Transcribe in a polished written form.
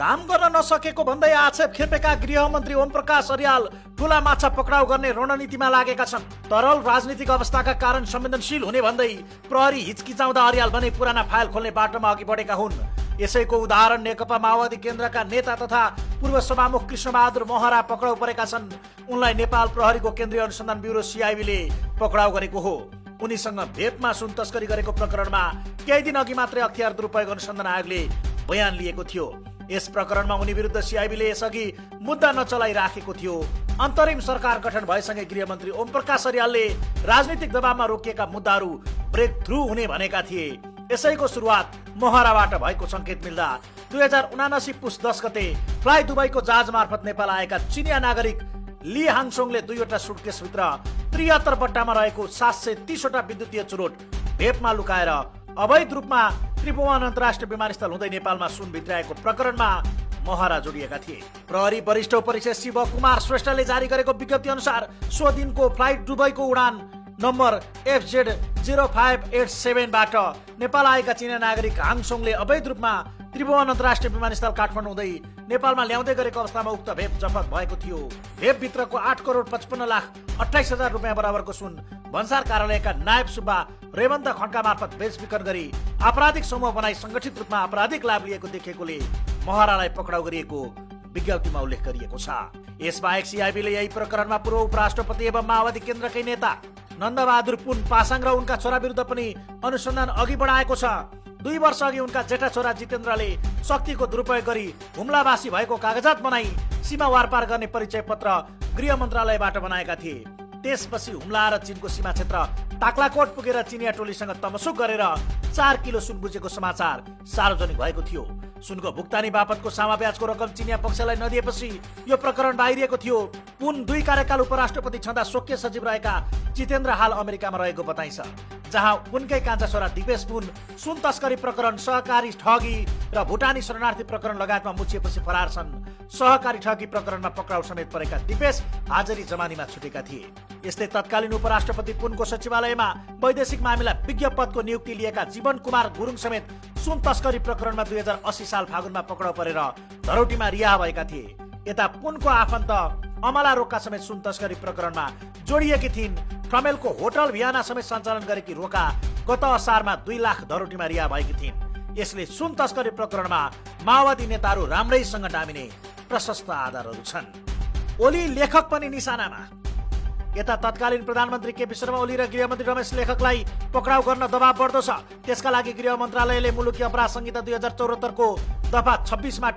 काम गर्न नसकेको भन्दै आक्षेप खेपेका गृहमन्त्री ओम प्रकाश अर्याल ठूला माछा पक्राउ गर्ने रणनीतिमा लागेका छन्। तरल राजनीतिक अवस्थाका कारण संवेदनशील हुने भन्दै प्रहरी हिचकिचाउँदा अर्याल भने पुराना फाइल खोल्ने बाटोमा अघि बढेका हुन्। यसैको उदाहरण नेकपा माओवादी केन्द्रका नेता तथा पूर्व सभामुख कृष्णबहादुर महरा पक्राउ परेका छन्। उनलाई नेपाल प्रहरीको केन्द्रीय अनुसन्धान ब्युरो सीआईबीले पक्राउ गरेको हो। उनीसँग भेपमा सुन तस्करी गरेको प्रकरणमा केही दिन अघि मात्रै अख्तियार दुरुपयोग अनुसन्धान आयोगले बयान लिएको थियो। यस प्रकरणमा उनी विरुद्ध सीआईबीले यसअघि मुद्दा नचलाइराखेको थियो। अन्तरिम सरकार गठन भएसँगै गृहमन्त्री ओम प्रकाश अर्यालले राजनीतिक दबावमा रोकिएका मुद्दाहरू ब्रेक थ्रु हुने भनेका थिए। यसैको सुरुवात महराबाट भएको संकेत मिल्दा 2079 पुस 10 गते फ्लाइ दुबईको जहाज मार्फत नेपाल आएका चिनिया नागरिक ली हाङसोङले 2वटा सुटकेसभित्र 73 बट्टामा रहेको 730 वटा विद्युतीय चुरोट भेपमा लुकाएर अवैध रूपमा त्रिभुवन अन्तर्राष्ट्रिय विमानस्थल हुँदै नेपालमा सुन भित्राएको प्रकरणमा महरा जोडिएका थिए। प्रहरी वरिष्ठ उपरीक्षक शिव कुमार श्रेष्ठले जारी गरेको विज्ञप्ति अनुसार सो दिनको फ्लाइट दुबईको उडान नम्बर FZ0587 बाट नेपाल आएका चिनिया नागरिक हाङसोङले अवैध रूपमा त्रिभुवन अन्तर्राष्ट्रिय विमानस्थल काठमाडौँ हुँदै नेपालमा ल्याउँदै गरेको अवस्थामा उक्त भेप जफत भएको थियो। भेप भित्रको 8,55,28,000 रुपियाँ बराबरको सुन भन्सार कार्यालयका नायब सुब्बा रेवन्त खड्का मार्फत बेचबिखन गरी आपराधिक समूह बनाई संगठित रूपमा आपराधिक लाभ लिएको देखिएकोले महरालाई पक्राउ गरिएको विज्ञप्तिमा उल्लेख गरिएको छ। यसबाहेक सीआईबीले यही प्रकरणमा पूर्व उपराष्ट्रपति एवं माओवादी केन्द्रकै नेता नन्दबहादुर पुन पासाङ र उनका छोरा विरुद्ध पनि अनुसन्धान अघि बढाएको छ। 2 वर्ष अघि उनका जेठा छोरा जितेन्द्रले शक्तिको दुरुपयोग गरी हुम्लावासी भएको कागजात बनाई सीमा वारपार गर्ने परिचय पत्र गृह मन्त्रालयबाट बनाएका थिए। त्यसपछि हुम्ला र चीनको सीमा क्षेत्र ताक्लाकोट पुगेर चिनिया टोलीसँग तमसुक गरेर 4 किलो सुन बुझेको समाचार सार्वजनिक भएको थियो। सुनको भुक्तानी बापतको सामा ब्याजको रकम चिनिया पक्षलाई नदिएपछि यो प्रकरण बाहिरिएको थियो। पुन 2 कार्यकाल उपराष्ट्रपति छँदा स्वकीय सचिव रहेका जितेन्द्र हाल अमेरिकामा रहेको बताइन्छ, जहाँ उनकै कान्छा छोरा दिपेश पुन सुन तस्करी प्रकरण, सहकारी ठगी र भुटानी शरणार्थी प्रकरण लगायतमा मुछिएपछि फरार छन्। सहकारी ठगी प्रकरणमा पक्राउ समेत परेका दिपेश हाजरी जमानीमा छुटेका थिए। यस्तै तत्कालीन उपराष्ट्रपति पुनको सचिवालयमा वैदेशिक मामिला विज्ञ पदको नियुक्ति लिएका जीवन कुमार गुरुङ समेत सुन तस्करी प्रकरणमा 2080 साल फागुनमा पक्राउ परेर धरौटीमा रिहा भएका थिए। यता पुनको आफन्त अमला रोका समेत सुन तस्करी प्रकरणमा जोडिएकी थिइन्। ठमेलको होटल भियाना समेत सञ्चालन गरेकी रोका गत असारमा 2 लाख धरौटीमा रिहा भएकी थिइन्। यसले सुन तस्करी प्रकरणमा माओवादी नेताहरू राम्रैसँग डामिने प्रशस्त आधारहरू छन्। ओली लेखक पनि निशानामा। यता तत्कालीन प्रधानमन्त्री केपी शर्मा ओली र गृहमन्त्री रमेश लेखकलाई पक्राउ गर्न दबाव बढ्दो छ। त्यसका लागि गृह मन्त्रालयले मुलुकी अपराध संहिता 2074 को दफा 26 मा